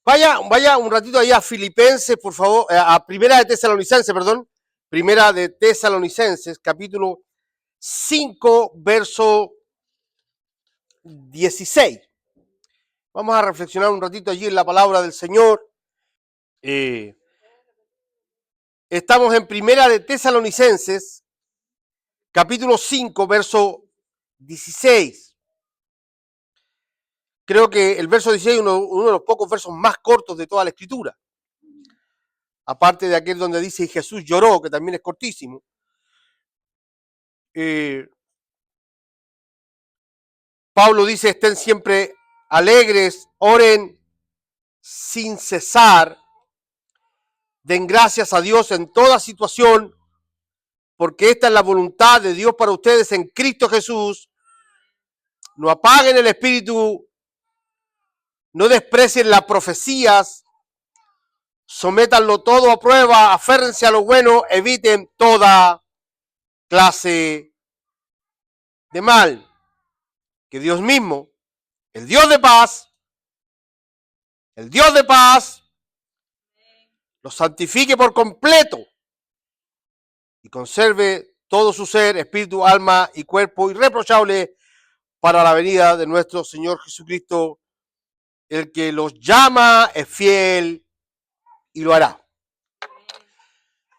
Vaya un ratito ahí a Filipenses, por favor, a Primera de Tesalonicenses, perdón. Primera de Tesalonicenses, capítulo 5, verso 16. Vamos a reflexionar un ratito allí en la palabra del Señor. Estamos en Primera de Tesalonicenses, capítulo 5, verso 16. Creo que el verso 16 es uno de los pocos versos más cortos de toda la Escritura. Aparte de aquel donde dice Jesús lloró, que también es cortísimo. Pablo dice, estén siempre alegres, oren sin cesar, den gracias a Dios en toda situación, porque esta es la voluntad de Dios para ustedes en Cristo Jesús. No apaguen el espíritu, no desprecien las profecías, sométanlo todo a prueba, aférrense a lo bueno, eviten toda clase de mal. Que Dios mismo, el Dios de paz, los santifique por completo y conserve todo su ser, espíritu, alma y cuerpo irreprochable para la venida de nuestro Señor Jesucristo. El que los llama es fiel y lo hará.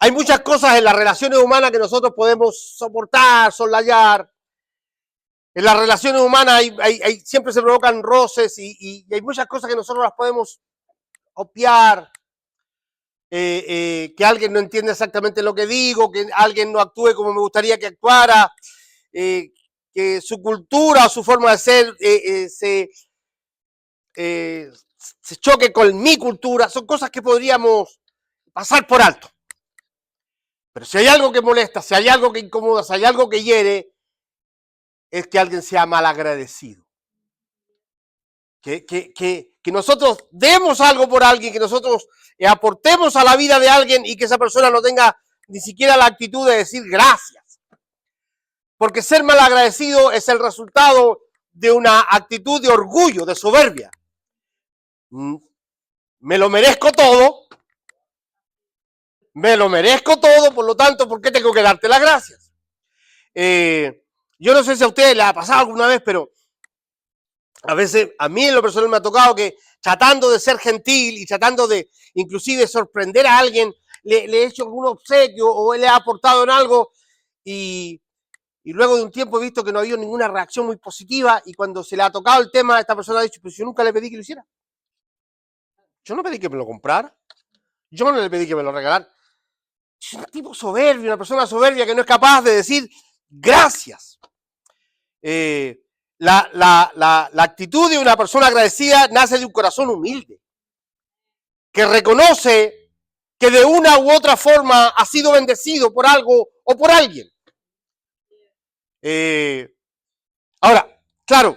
Hay muchas cosas en las relaciones humanas que nosotros podemos soportar, soslayar. En las relaciones humanas siempre se provocan roces y hay muchas cosas que nosotros las podemos obviar. Que alguien no entiende exactamente lo que digo, que alguien no actúe como me gustaría que actuara, que su cultura o su forma de ser se choque con mi cultura. Son cosas que podríamos pasar por alto. Pero si hay algo que molesta, si hay algo que incomoda, si hay algo que hiere, es que alguien sea malagradecido. Que nosotros demos algo por alguien, que nosotros aportemos a la vida de alguien y que esa persona no tenga ni siquiera la actitud de decir gracias. Porque ser malagradecido es el resultado de una actitud de orgullo, de soberbia. Me lo merezco todo, por lo tanto, ¿por qué tengo que darte las gracias? Yo no sé si a ustedes les ha pasado alguna vez, pero a veces a mí en lo personal me ha tocado que tratando de ser gentil y tratando de inclusive sorprender a alguien, le he hecho algún obsequio o le he aportado en algo y luego de un tiempo he visto que no ha habido ninguna reacción muy positiva y cuando se le ha tocado el tema, esta persona ha dicho, pues yo nunca le pedí que lo hiciera. Yo no pedí que me lo comprara. Yo no le pedí que me lo regalara. Es un tipo soberbio, una persona soberbia que no es capaz de decir gracias. La actitud de una persona agradecida nace de un corazón humilde, que reconoce que de una u otra forma ha sido bendecido por algo o por alguien. Ahora, claro,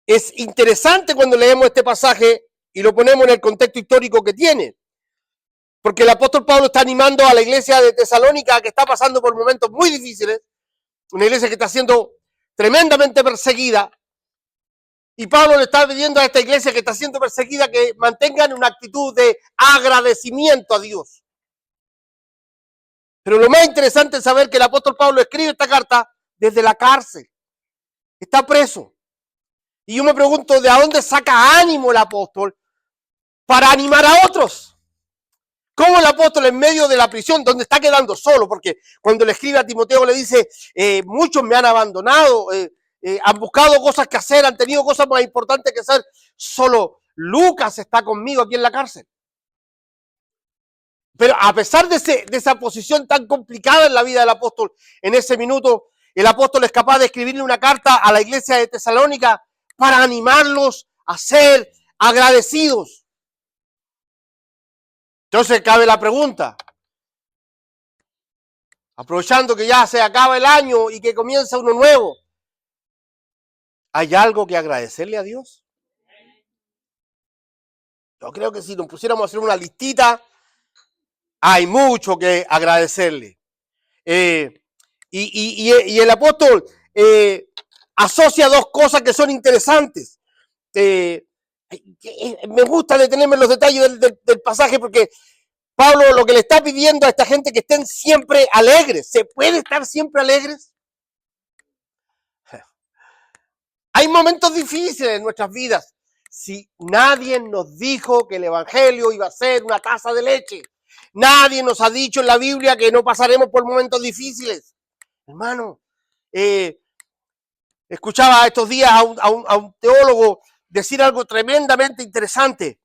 es interesante cuando leemos este pasaje y lo ponemos en el contexto histórico que tiene, porque el apóstol Pablo está animando a la iglesia de Tesalónica que está pasando por momentos muy difíciles, una iglesia que está siendo tremendamente perseguida, y Pablo le está pidiendo a esta iglesia que está siendo perseguida que mantengan una actitud de agradecimiento a Dios. Pero lo más interesante es saber que el apóstol Pablo escribe esta carta desde la cárcel. Está preso. Y yo me pregunto, ¿de dónde saca ánimo el apóstol para animar a otros? ¿Cómo el apóstol en medio de la prisión, donde está quedando solo? Porque cuando le escribe a Timoteo le dice, muchos me han abandonado, han buscado cosas que hacer, han tenido cosas más importantes que hacer. Solo Lucas está conmigo aquí en la cárcel. Pero a pesar de esa posición tan complicada en la vida del apóstol, en ese minuto, el apóstol es capaz de escribirle una carta a la iglesia de Tesalónica para animarlos a ser agradecidos. Entonces cabe la pregunta, aprovechando que ya se acaba el año y que comienza uno nuevo, ¿hay algo que agradecerle a Dios? Yo creo que si nos pusiéramos a hacer una listita, hay mucho que agradecerle. Y el apóstol asocia dos cosas que son interesantes. Que Me gusta detenerme en los detalles del pasaje porque Pablo lo que le está pidiendo a esta gente que estén siempre alegres. ¿Se puede estar siempre alegres? Hay momentos difíciles en nuestras vidas. Si nadie nos dijo que el evangelio iba a ser una taza de leche, nadie nos ha dicho en la Biblia que no pasaremos por momentos difíciles. Hermano, escuchaba estos días a un teólogo decir algo tremendamente interesante.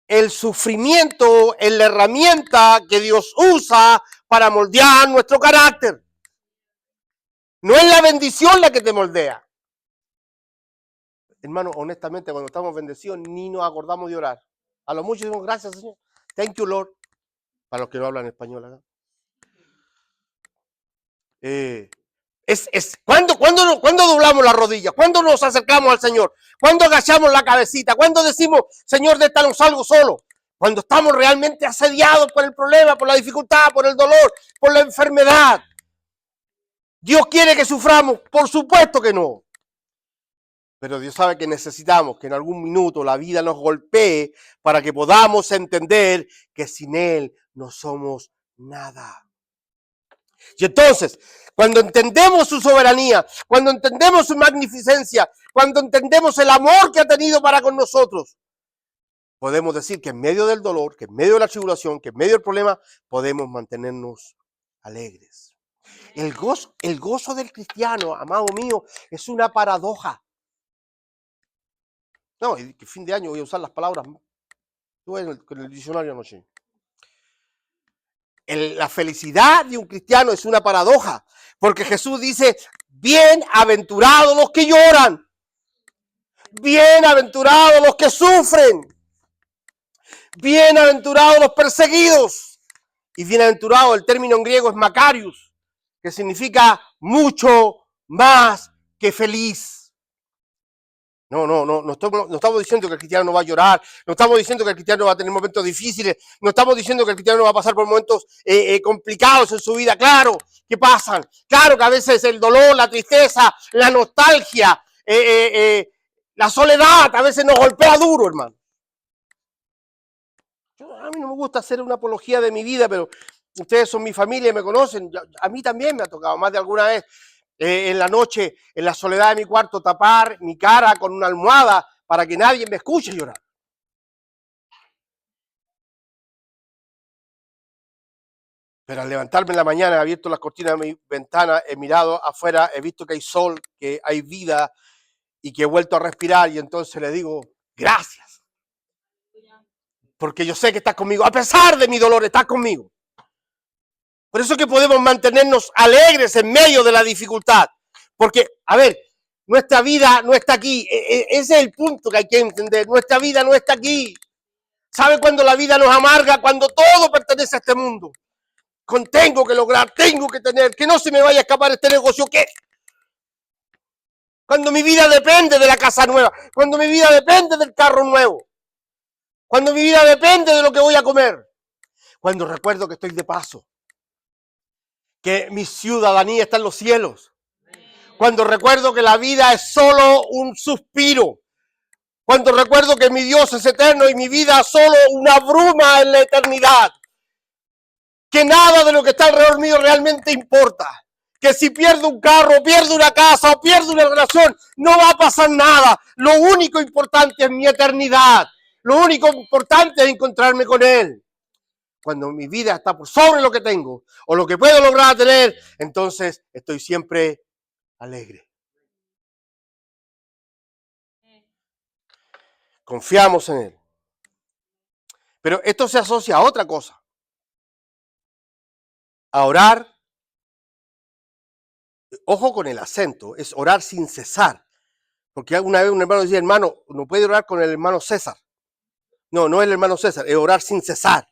El sufrimiento es la herramienta que Dios usa para moldear nuestro carácter. No es la bendición la que te moldea. Hermano, honestamente, cuando estamos bendecidos, ni nos acordamos de orar. A lo mucho decimos, gracias, Señor. Thank you, Lord. Para los que no hablan español acá. ¿Cuándo doblamos las rodillas? ¿Cuándo nos acercamos al Señor? ¿Cuándo agachamos la cabecita? ¿Cuándo decimos, Señor, de esta no salgo solo? Cuando estamos realmente asediados por el problema, por la dificultad, por el dolor, por la enfermedad. ¿Dios quiere que suframos? Por supuesto que no. Pero Dios sabe que necesitamos que en algún minuto la vida nos golpee para que podamos entender que sin Él no somos nada. Y entonces, cuando entendemos su soberanía, cuando entendemos su magnificencia, cuando entendemos el amor que ha tenido para con nosotros, podemos decir que en medio del dolor, que en medio de la tribulación, que en medio del problema, podemos mantenernos alegres. El gozo del cristiano, amado mío, es una paradoja. No, que fin de año voy a usar las palabras. Con el diccionario anoche. La felicidad de un cristiano es una paradoja, porque Jesús dice, bienaventurados los que lloran, bienaventurados los que sufren, bienaventurados los perseguidos, y bienaventurado, el término en griego es makarios, que significa mucho más que feliz. No estamos diciendo que el cristiano no va a llorar, no estamos diciendo que el cristiano va a tener momentos difíciles, no estamos diciendo que el cristiano no va a pasar por momentos complicados en su vida, claro, que pasan, claro que a veces el dolor, la tristeza, la nostalgia, la soledad, a veces nos golpea duro, hermano. A mí no me gusta hacer una apología de mi vida, pero ustedes son mi familia y me conocen, a mí también me ha tocado más de alguna vez. En la noche, en la soledad de mi cuarto, tapar mi cara con una almohada para que nadie me escuche llorar. Pero al levantarme en la mañana, he abierto las cortinas de mi ventana, he mirado afuera, he visto que hay sol, que hay vida y que he vuelto a respirar y entonces le digo, gracias. Porque yo sé que estás conmigo, a pesar de mi dolor, estás conmigo. Por eso es que podemos mantenernos alegres en medio de la dificultad. Porque, a ver, nuestra vida no está aquí. Ese es el punto que hay que entender. Nuestra vida no está aquí. ¿Sabe cuándo la vida nos amarga? Cuando todo pertenece a este mundo. Tengo que lograr, tengo que tener, que no se me vaya a escapar este negocio. ¿Qué? Cuando mi vida depende de la casa nueva. Cuando mi vida depende del carro nuevo. Cuando mi vida depende de lo que voy a comer. Cuando recuerdo que estoy de paso. Que mi ciudadanía está en los cielos. Cuando recuerdo que la vida es solo un suspiro. Cuando recuerdo que mi Dios es eterno y mi vida es solo una bruma en la eternidad. Que nada de lo que está alrededor mío realmente importa. Que si pierdo un carro, pierdo una casa o pierdo una relación, no va a pasar nada. Lo único importante es mi eternidad. Lo único importante es encontrarme con Él. Cuando mi vida está por sobre lo que tengo o lo que puedo lograr tener, entonces estoy siempre alegre. Confiamos en Él. Pero esto se asocia a otra cosa. A orar, ojo con el acento, es orar sin cesar. Porque una vez un hermano decía, hermano, no puede orar con el hermano César. No, no es el hermano César, es orar sin cesar.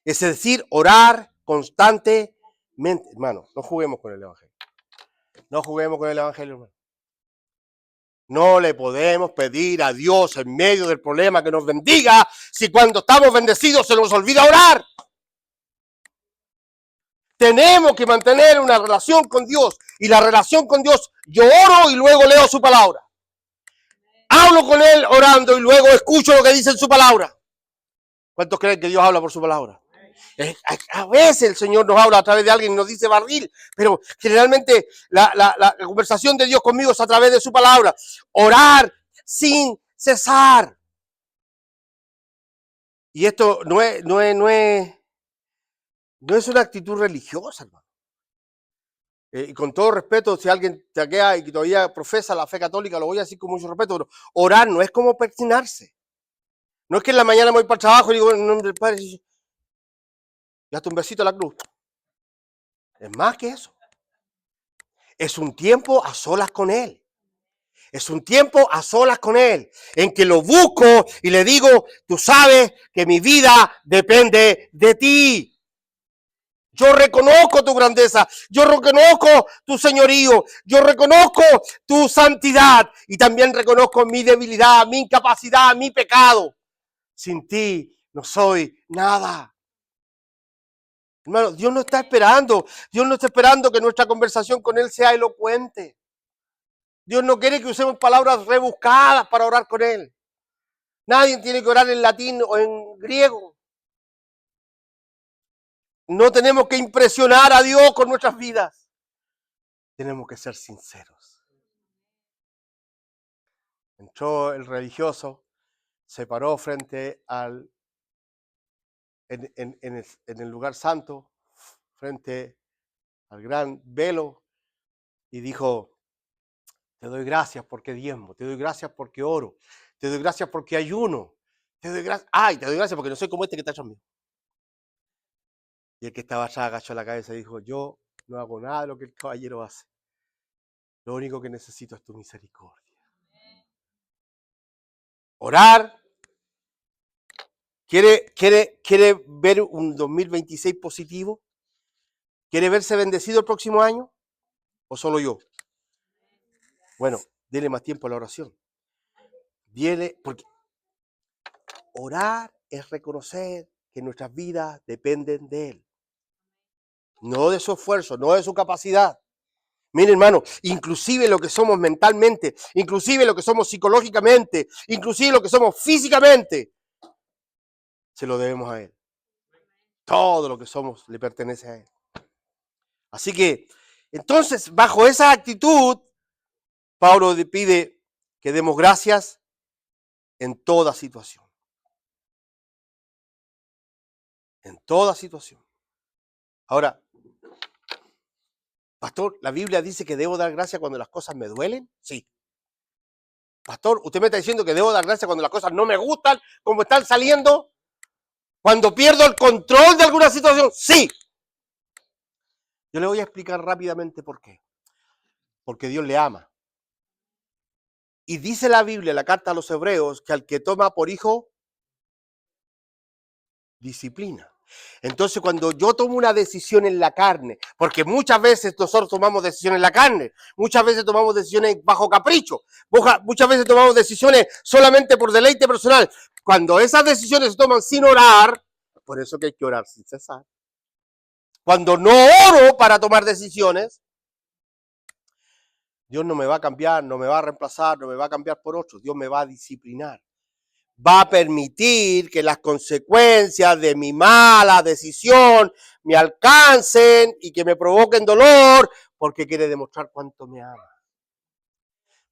Es decir, orar constantemente. Hermano, no juguemos con el evangelio. No juguemos con el evangelio, hermano. No le podemos pedir a Dios en medio del problema que nos bendiga si cuando estamos bendecidos se nos olvida orar. Tenemos que mantener una relación con Dios y la relación con Dios, yo oro y luego leo su palabra. hablo con Él orando y luego escucho lo que dice en su palabra. ¿Cuántos creen que Dios habla por su palabra? A veces el Señor nos habla a través de alguien y nos dice barril, pero generalmente la conversación de Dios conmigo es a través de su palabra. Orar sin cesar. Y esto no es una actitud religiosa, hermano. Y con todo respeto, si alguien te aquea y que todavía profesa la fe católica, lo voy a decir con mucho respeto, pero orar no es como persignarse. No es que en la mañana me voy para el trabajo y digo, en nombre del Padre, y hasta un besito a la cruz. Es más que eso. Es un tiempo a solas con Él. Es un tiempo a solas con Él, en que lo busco y le digo, tú sabes que mi vida depende de ti. Yo reconozco tu grandeza, yo reconozco tu señorío, yo reconozco tu santidad y también reconozco mi debilidad, mi incapacidad, mi pecado. Sin ti no soy nada. Hermano, Dios no está esperando que nuestra conversación con Él sea elocuente. Dios no quiere que usemos palabras rebuscadas para orar con Él. Nadie tiene que orar en latín o en griego. No tenemos que impresionar a Dios con nuestras vidas. Tenemos que ser sinceros. Entró el religioso, se paró frente en el lugar santo, frente al gran velo, y dijo, te doy gracias porque diezmo, te doy gracias porque oro, te doy gracias porque ayuno, te doy gracias, te doy gracias porque no soy como este que está atrás mío. Y el que estaba atrás agachó la cabeza y dijo, yo no hago nada de lo que el caballero hace. Lo único que necesito es tu misericordia. Orar. ¿Quiere ver un 2026 positivo? ¿Quiere verse bendecido el próximo año? ¿O solo yo? Bueno, dele más tiempo a la oración. Porque orar es reconocer que nuestras vidas dependen de Él. No de su esfuerzo, no de su capacidad. Mire, hermano, inclusive lo que somos mentalmente, inclusive lo que somos psicológicamente, inclusive lo que somos físicamente, se lo debemos a Él. Todo lo que somos le pertenece a Él. Así que, entonces, bajo esa actitud, Pablo pide que demos gracias en toda situación. En toda situación. Ahora, pastor, ¿la Biblia dice que debo dar gracias cuando las cosas me duelen? Sí. Pastor, ¿usted me está diciendo que debo dar gracias cuando las cosas no me gustan, como están saliendo? ¿Cuando pierdo el control de alguna situación? Sí. Yo le voy a explicar rápidamente por qué. Porque Dios le ama. Y dice la Biblia, la carta a los Hebreos, que al que toma por hijo, disciplina. Entonces, cuando yo tomo una decisión en la carne, porque muchas veces nosotros tomamos decisiones en la carne, muchas veces tomamos decisiones bajo capricho, muchas veces tomamos decisiones solamente por deleite personal. Cuando esas decisiones se toman sin orar, por eso que hay que orar sin cesar. Cuando no oro para tomar decisiones, Dios no me va a cambiar, no me va a reemplazar, no me va a cambiar por otro, Dios me va a disciplinar. Va a permitir que las consecuencias de mi mala decisión me alcancen y que me provoquen dolor, porque quiere demostrar cuánto me ama.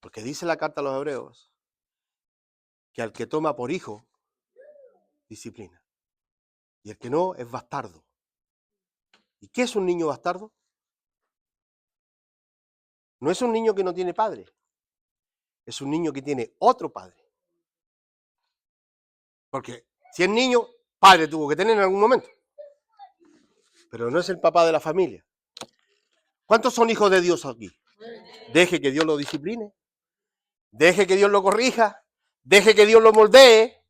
Porque dice la carta a los Hebreos que al que toma por hijo, disciplina. Y el que no, es bastardo. ¿Y qué es un niño bastardo? No es un niño que no tiene padre. Es un niño que tiene otro padre. Porque si es niño, padre tuvo que tener en algún momento. Pero no es el papá de la familia. ¿Cuántos son hijos de Dios aquí? Deje que Dios lo discipline. Deje que Dios lo corrija. Deje que Dios lo moldee.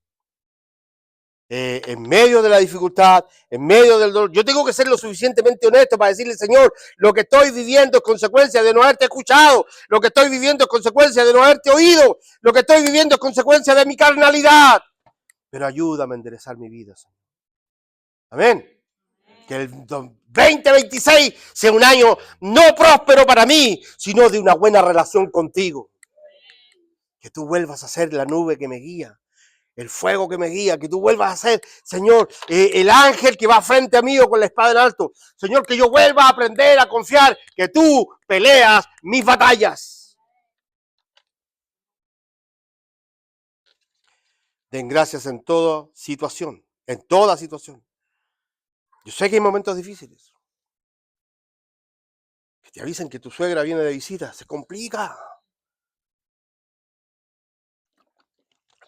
En medio de la dificultad, en medio del dolor. Yo tengo que ser lo suficientemente honesto para decirle, Señor, lo que estoy viviendo es consecuencia de no haberte escuchado. Lo que estoy viviendo es consecuencia de no haberte oído. Lo que estoy viviendo es consecuencia de mi carnalidad. Pero ayúdame a enderezar mi vida, Señor. Amén. Que el 2026 sea un año no próspero para mí, sino de una buena relación contigo. que tú vuelvas a ser la nube que me guía, el fuego que me guía, que tú vuelvas a ser, Señor, el ángel que va frente a mí o con la espada en alto. Señor, que yo vuelva a aprender a confiar que tú peleas mis batallas. Den gracias en toda situación, en toda situación. Yo sé que hay momentos difíciles. Que te avisen que tu suegra viene de visita, se complica.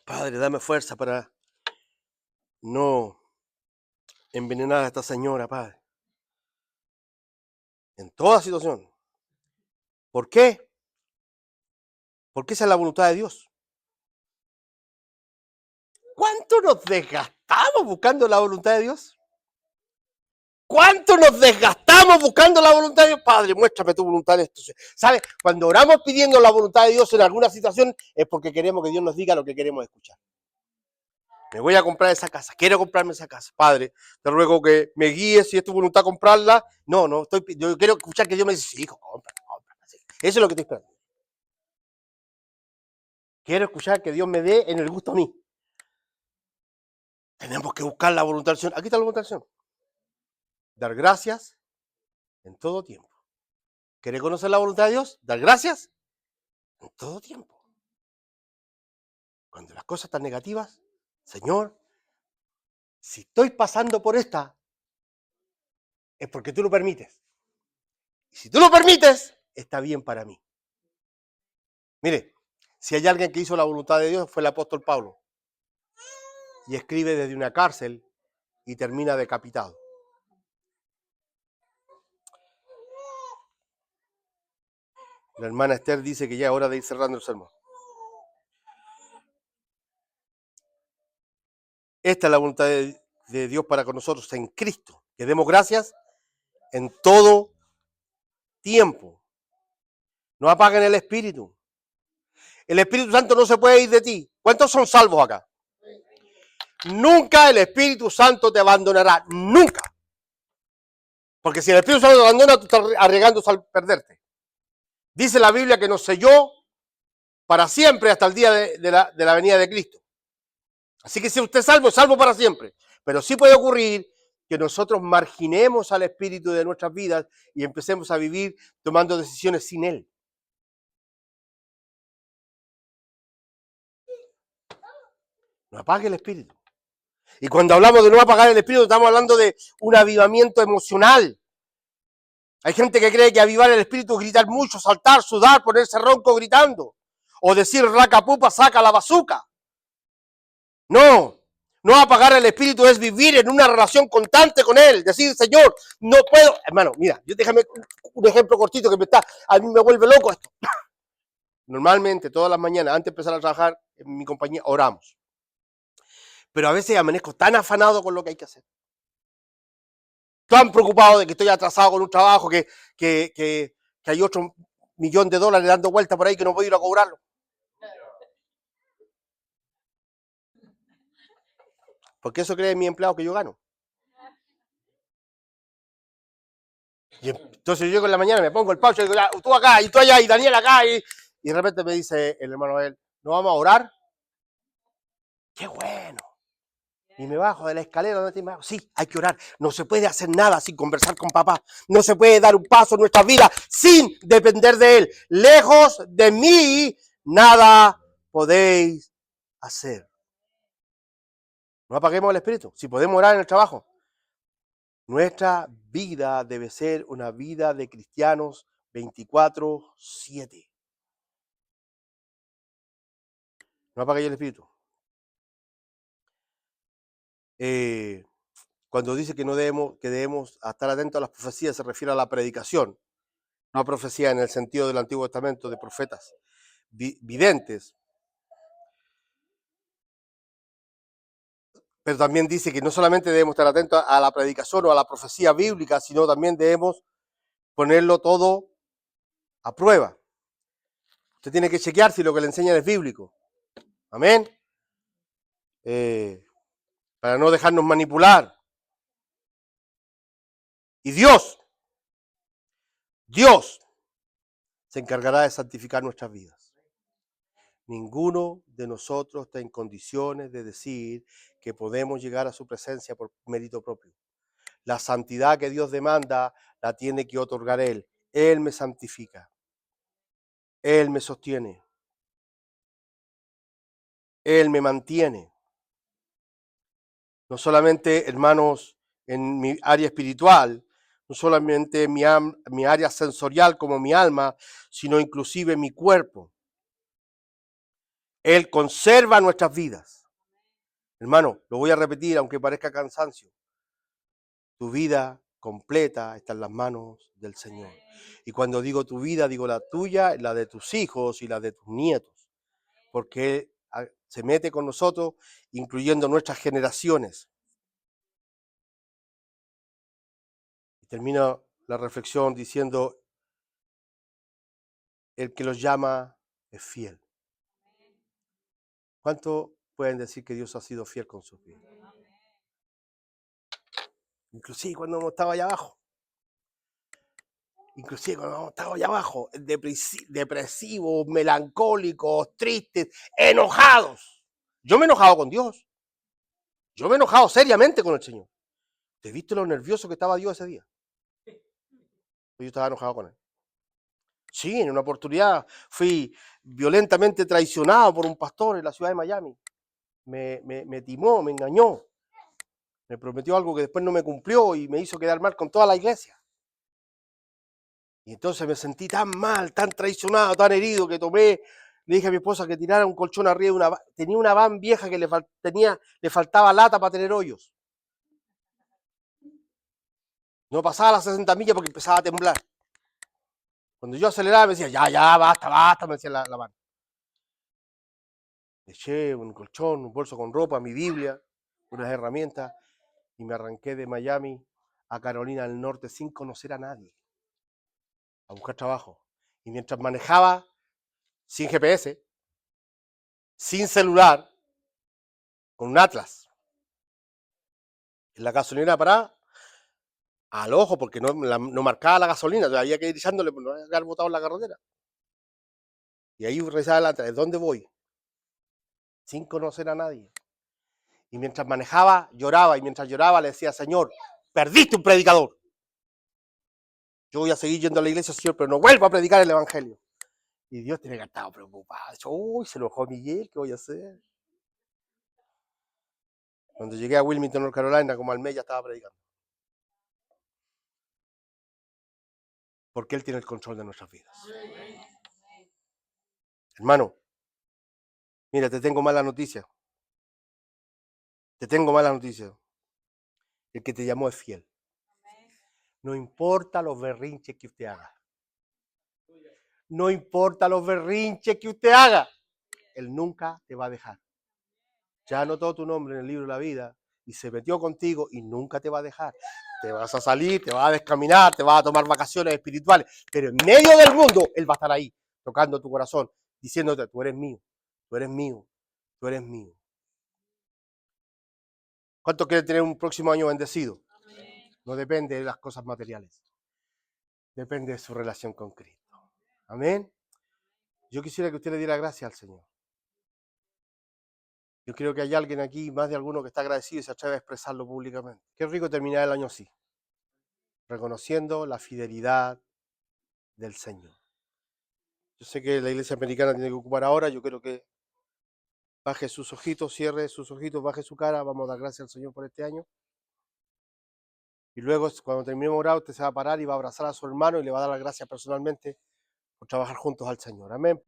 Padre, dame fuerza para no envenenar a esta señora, Padre. En toda situación. ¿Por qué? Porque esa es la voluntad de Dios. ¿Cuánto nos desgastamos buscando la voluntad de Dios? ¿Cuánto nos desgastamos buscando la voluntad de Dios? Padre, muéstrame tu voluntad en esto. ¿Sabes? Cuando oramos pidiendo la voluntad de Dios en alguna situación es porque queremos que Dios nos diga lo que queremos escuchar. Me voy a comprar esa casa, quiero comprarme esa casa. Padre, te ruego que me guíes si es tu voluntad comprarla. No, yo quiero escuchar que Dios me dice, sí, hijo, compra. Eso es lo que estoy esperando. Quiero escuchar que Dios me dé en el gusto a mí. Tenemos que buscar la voluntad del Señor. Aquí está la voluntad del Señor. Dar gracias en todo tiempo. ¿Quieres conocer la voluntad de Dios? Dar gracias en todo tiempo. Cuando las cosas están negativas, Señor, si estoy pasando por esta, es porque tú lo permites. Y si tú lo permites, está bien para mí. Mire, si hay alguien que hizo la voluntad de Dios, fue el apóstol Pablo. Y escribe desde una cárcel y termina decapitado. La hermana Esther dice que ya es hora de ir cerrando el sermón. Esta es la voluntad de Dios para con nosotros en Cristo. Que demos gracias en todo tiempo. No apaguen el Espíritu. El Espíritu Santo no se puede ir de ti. ¿Cuántos son salvos acá? Nunca el Espíritu Santo te abandonará. Nunca. Porque si el Espíritu Santo te abandona, tú estás arriesgando al perderte. Dice la Biblia que nos selló para siempre hasta el día de la venida de Cristo. Así que si usted es salvo para siempre. Pero sí puede ocurrir que nosotros marginemos al Espíritu de nuestras vidas y empecemos a vivir tomando decisiones sin Él. No apague el Espíritu. Y cuando hablamos de no apagar el Espíritu, estamos hablando de un avivamiento emocional. Hay gente que cree que avivar el Espíritu es gritar mucho, saltar, sudar, ponerse ronco gritando. O decir racapupa, saca la bazuca. No apagar el Espíritu es vivir en una relación constante con Él. Decir, Señor, no puedo. Hermano, mira, déjame un ejemplo cortito que a mí me vuelve loco esto. Normalmente, todas las mañanas, antes de empezar a trabajar en mi compañía, oramos. Pero a veces amanezco tan afanado con lo que hay que hacer. Tan preocupado de que estoy atrasado con un trabajo, que hay otro $1.000.000 dando vuelta por ahí que no puedo ir a cobrarlo. Porque eso cree mi empleado que yo gano. Y entonces yo llego en la mañana, me pongo el paucho y digo, tú acá, y tú allá, y Daniel acá, y de repente me dice el hermano él, ¿no vamos a orar? ¡Qué bueno! Y me bajo de la escalera, donde me bajo. Sí, hay que orar. No se puede hacer nada sin conversar con papá. No se puede dar un paso en nuestra vida sin depender de Él. Lejos de mí, nada podéis hacer. No apaguemos el espíritu. Si podemos orar en el trabajo. Nuestra vida debe ser una vida de cristianos 24/7. No apaguéis el espíritu. Cuando dice que debemos estar atentos a las profecías, se refiere a la predicación. No a profecía en el sentido del Antiguo Testamento de profetas videntes. Pero también dice que no solamente debemos estar atentos a la predicación o a la profecía bíblica, sino también debemos ponerlo todo a prueba. Usted tiene que chequear si lo que le enseñan es bíblico. Amén. Para no dejarnos manipular. Y Dios se encargará de santificar nuestras vidas. Ninguno de nosotros está en condiciones de decir que podemos llegar a su presencia por mérito propio. La santidad que Dios demanda la tiene que otorgar Él. Él me santifica. Él me sostiene. Él me mantiene. No solamente, hermanos, en mi área espiritual, no solamente en mi área sensorial como mi alma, sino inclusive en mi cuerpo. Él conserva nuestras vidas. Hermano, lo voy a repetir aunque parezca cansancio. Tu vida completa está en las manos del Señor. Y cuando digo tu vida, digo la tuya, la de tus hijos y la de tus nietos. Porque Él se mete con nosotros, incluyendo nuestras generaciones. Y termino la reflexión diciendo, el que los llama es fiel. ¿Cuánto pueden decir que Dios ha sido fiel con sus vidas? Inclusive cuando hemos estado allá abajo. Inclusive cuando hemos estado allá abajo, depresivos, melancólicos, tristes, enojados. Yo me he enojado con Dios. Yo me he enojado seriamente con el Señor. ¿Te viste lo nervioso que estaba Dios ese día? Yo estaba enojado con Él. Sí, en una oportunidad fui violentamente traicionado por un pastor en la ciudad de Miami. Me timó, me engañó. Me prometió algo que después no me cumplió y me hizo quedar mal con toda la iglesia. Y entonces me sentí tan mal, tan traicionado, tan herido, que le dije a mi esposa que tirara un colchón arriba de una van. Tenía una van vieja que le faltaba lata para tener hoyos. No pasaba las 60 millas porque empezaba a temblar. Cuando yo aceleraba me decía, ya, basta, me decía la van. Le eché un colchón, un bolso con ropa, mi Biblia, unas herramientas, y me arranqué de Miami a Carolina del Norte sin conocer a nadie, a buscar trabajo. Y mientras manejaba, sin GPS, sin celular, con un Atlas, en la gasolinera parada, al ojo, porque no marcaba la gasolina, había que ir echándole, pues no había que haber botado en la carretera. Y ahí revisaba adelante, ¿dónde voy? Sin conocer a nadie. Y mientras manejaba, lloraba, y mientras lloraba le decía, Señor, perdiste un predicador. Yo voy a seguir yendo a la iglesia, Señor, pero no vuelvo a predicar el evangelio. Y Dios tiene que estar estado preocupado. Uy, se enojó Miguel, ¿qué voy a hacer? Cuando llegué a Wilmington, North Carolina, como al mes ya estaba predicando. Porque Él tiene el control de nuestras vidas. Hermano, mira, te tengo mala noticia. Te tengo mala noticia. El que te llamó es fiel. No importa los berrinches que usted haga. No importa los berrinches que usted haga. Él nunca te va a dejar. Ya anotó tu nombre en el libro de la vida y se metió contigo y nunca te va a dejar. Te vas a salir, te vas a descaminar, te vas a tomar vacaciones espirituales, pero en medio del mundo Él va a estar ahí, tocando tu corazón, diciéndote, tú eres mío, tú eres mío, tú eres mío. ¿Cuánto quiere tener un próximo año bendecido? No depende de las cosas materiales. Depende de su relación con Cristo. Amén. Yo quisiera que usted le diera gracias al Señor. Yo creo que hay alguien aquí, más de alguno, que está agradecido y se atreve a expresarlo públicamente. Qué rico terminar el año así, reconociendo la fidelidad del Señor. Yo sé que la iglesia americana tiene que ocupar ahora, yo creo que baje sus ojitos, cierre sus ojitos, baje su cara, vamos a dar gracias al Señor por este año. Y luego, cuando terminemos de orar, usted se va a parar y va a abrazar a su hermano y le va a dar las gracias personalmente por trabajar juntos al Señor. Amén.